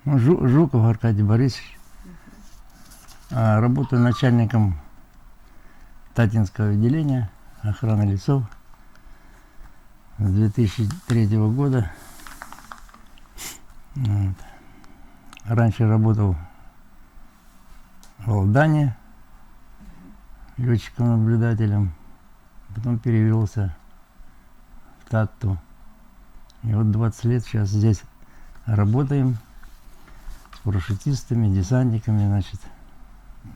Жуков Аркадий Борисович. Работаю начальником Татинского отделения охраны лесов с 2003 года. Вот. Раньше работал в Алдане летчиком-наблюдателем, потом перевелся в Татту. И вот 20 лет сейчас здесь работаем с парашютистами, десантниками, значит.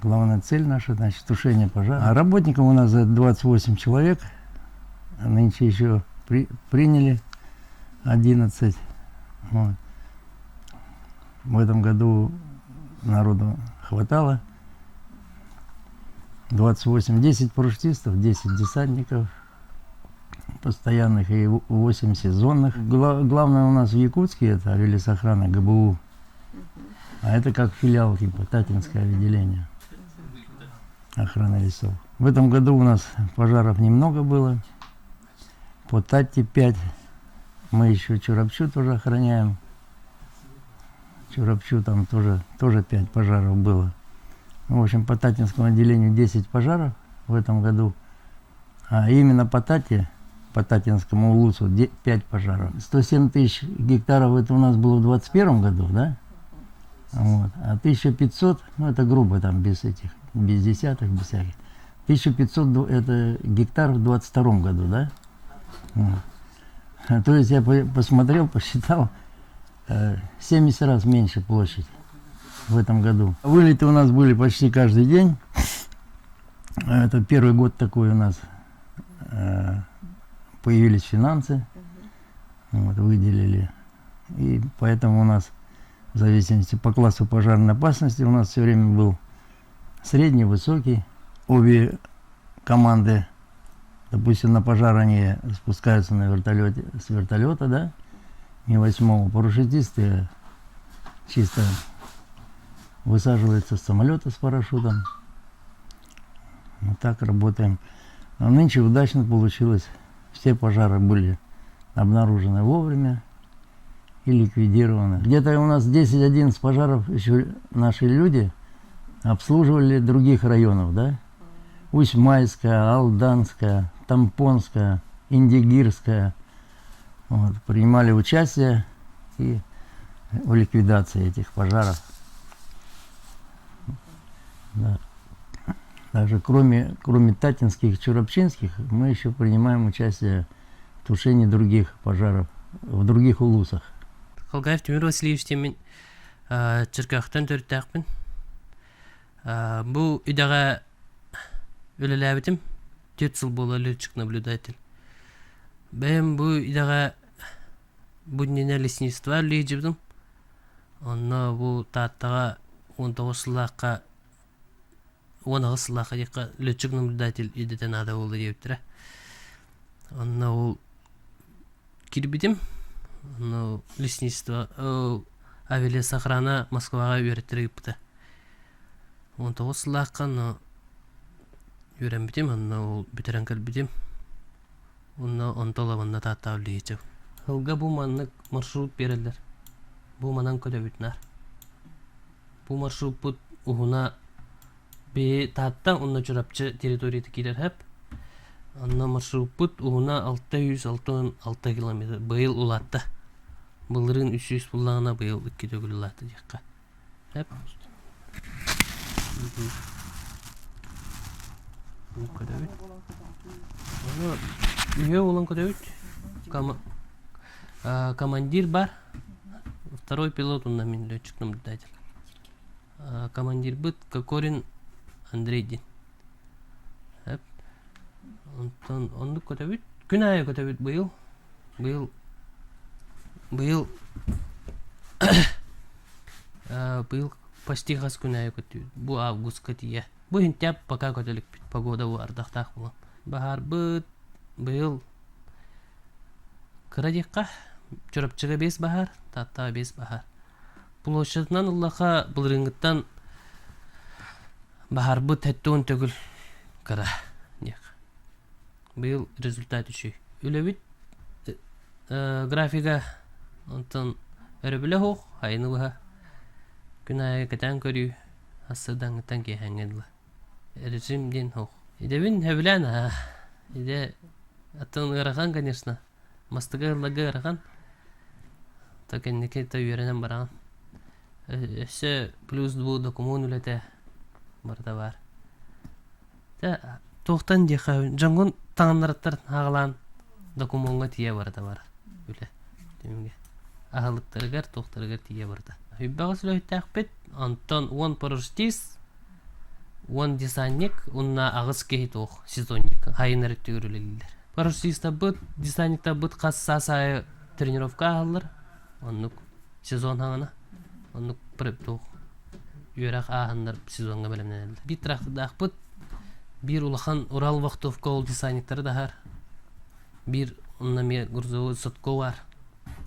Главная цель наша, значит, тушение пожара. А работников у нас 28 человек. Нынче еще приняли 11. Вот. В этом году народу хватало. 28, 10 парашютистов, 10 десантников постоянных и 8 сезонных. Главное у нас в Якутске это авиалесохрана ГБУ. А это как филиал типа Татинское отделение охраны лесов. В этом году у нас пожаров немного было. По Татте 5. Мы еще Чурапчу тоже охраняем. Чурапчу там тоже 5 пожаров было. В общем, по Татинскому отделению 10 пожаров в этом году. А именно по Тате, по Татинскому улусу 5 пожаров. 107 тысяч гектаров это у нас было в 2021 году, да? Вот. А 1500, ну это грубо там без десятых, без всяких. 1500 это гектар в 22 году, да? Вот. То есть я посмотрел, посчитал, 70 раз меньше площадь в этом году. Вылеты у нас были почти каждый день. Это первый год такой у нас. Появились финансы, вот, выделили. И поэтому у нас в зависимости по классу пожарной опасности у нас все время был средний, высокий. Обе команды, допустим, на пожар они спускаются на вертолете, с вертолета, да, Ми-8. Парашютисты чисто высаживаются с самолета с парашютом. Вот так работаем. А нынче удачно получилось. Все пожары были обнаружены вовремя и ликвидированы. Где-то у нас 10-11 пожаров еще наши люди обслуживали других районов, да? Усть-Майская, Алданская, Тампонская, Индигирская. Вот, принимали участие и в ликвидации этих пожаров. Да. Даже кроме татинских, чурапчинских, мы еще принимаем участие в тушении других пожаров в других улусах. Холгаев Тимир Васильевич темен Черкахтан төрттәкпен. Бу идага өлеләбитим 4 жыл болу летчик-наблюдатель. Бәем бу идага буднене лесничество лейджибдим. Онна бу таттага 19 жыллакка 10 жыллакка дикка летчик-наблюдатель идетен ада болду дептире. Онна ол кирбидим. Ну, лесничество, авиалесохрана Москвага үйреттіріп бұты. 19 жылаққа, но үйрен бітем, ол бітерен кәл бітем. Он толаванна таттау лейчев. Хылға бұл манны маршрут берілдер. Бұл манан көді бүтінар. Бұл маршрут бұд ұғына бе татта, онна чурапчы территорияты келер әп. Онна маршрут бұд ұғына 606 километр бұйыл ұлатты. Бұлырын 300 бұллағына бұйыл үкке төгіл ұлатты дейққа. Әп. Көдөбіт. Үйе олан көдөбіт. Командир бар. Второй пилот, он на мен летчик-наблюдатель. Командир бұд Кокорин Андрей Дин. Әп. Онды көдөбіт. Күн айы көдөбіт бұйыл. Бұйыл почти қас күн айы көдөбіт. Бұ августқа тие. Бұ хинтяп пока көделік бит. Погода бұ ардақтақ болам. Бағар бұд бұйыл кырадиққа чурапчыға 5 бағар, таттаға 5 бағар. Площадынан ұллақа бұлырыңғыттан бағар бұд тәттуын төгіл кыра. Бұйыл результат үші. Үлі графика онтан өрі білі хоқ, айны бұға Күнайы кәтен көрі асыдан ғыттан кейхәңгеділі. Режим ден хоқ. Идебін хөвілән, иде аттың ұраған, конечно. Мастыға ұрлығы ұраған. Тәкеннеке та үйеренен бараған. Өсі плюс 2 документ үлеті барда бар. Тоқтан деқа жаңғын таңынлараттар ағылан документға тие барда бар. Үле. Ағылықтарығар, тоқтарығар тие барда. Хүббаға сүлі бет, антон 10 паруштис, 10 десантник, онна ағыз кейт оқ, сезонник, хайын әрітті көрілелілер. Паруштиста бұд, десантникта бұд қасы тренировка ағылыр, оннық сезон ағына, оннық біріп тоқ, үйерақ ағындар сезонға бәлімнен әлді. Бит трақтыда бұд, bir улахан Урал вақтовка ол десантниктары да har. Bir онна ме Гурзовой Сотко бар,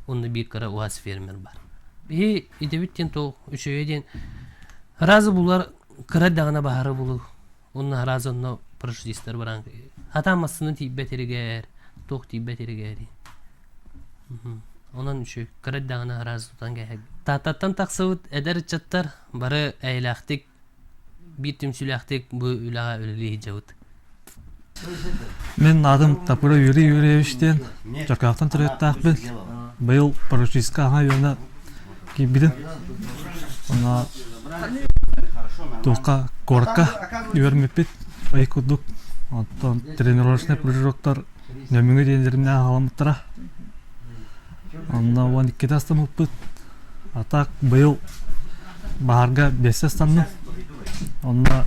онна bir кара уаз фермер бар. İdebitten тоқ, үшеуеден, разы бұлар кыра дағына бағары бұлу, онна разы онна парашютистер баран. Атамасыны тейбәтерігер, тоқ тейбәтерігер. Онан үшеу, кыра дағына разы тұтан кәйәк. Тататтан тақсауыт әдір чаттар, бары әйләқтік, bir tümsüləxtik bu ülağa ölülüyü cavut. Мен adım Tapura Yuri Yuriyevich'ten Çarkağıttan türettağ ben. Bayıl paraşütistка аңа yoluna kibidin. Ona тоққа коракка үйермеппет ай кудук. Оттан тренировочный прыжоктар нөміңі дендерімне ағаламыттыра. Онна 12 астамыппыт. Атақ байыл бағарға 5 астамны. Онна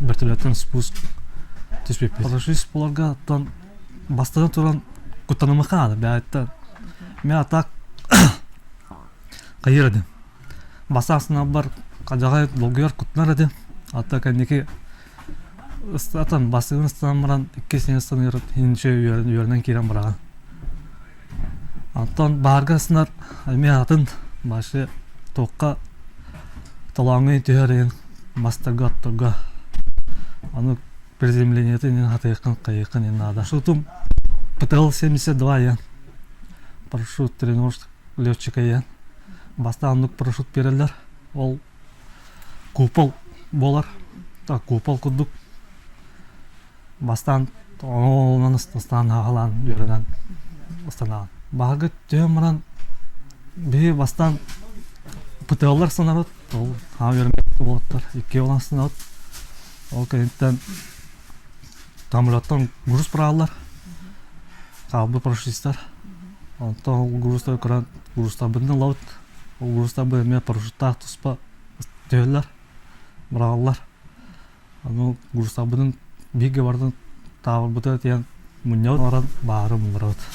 вертолеттен спуск түспеппет. Парашютист боларға оттан бастадан тұран құттанымы қанады. Бәйттен мен атақ қайыр едім. Басасына бар қажағай долгияр құттынар едім. Атта кәнеке ыстatan басығын ыстatan баран 2 сен ыстан еріп енші үйерінен керен бараған. Антон бағарға сынар мен атын башы тоққа талаңы түйерен мастарға аттырға. Аны приземленеті нен атайықын қайықын ен ада. Шутым ПТЛ-72 ен. Парашют тренировщик летчика ен. Баста анық парашют берелер. Ол купол болар. Купол күдік. Бастан онан ыстан ағалан үйерінен ыстан Бағығы түйен мұран бей бастан ПТЛ-лар сынарыд. Ол үйерінен болаттар. 2 олан сынарыд. Ол кәйінттен тамыраттан груз прағалар. Қабы парашютистар. Онтан ол грузтар көрін грузтар бірден лауыт. Ол грузтар бірден парашюттар тұспа түйелер, прағалар. Ол грузтар бірден бейге бардың табыр бұты әтен мұнияуд аран бағыры мұнлар өт.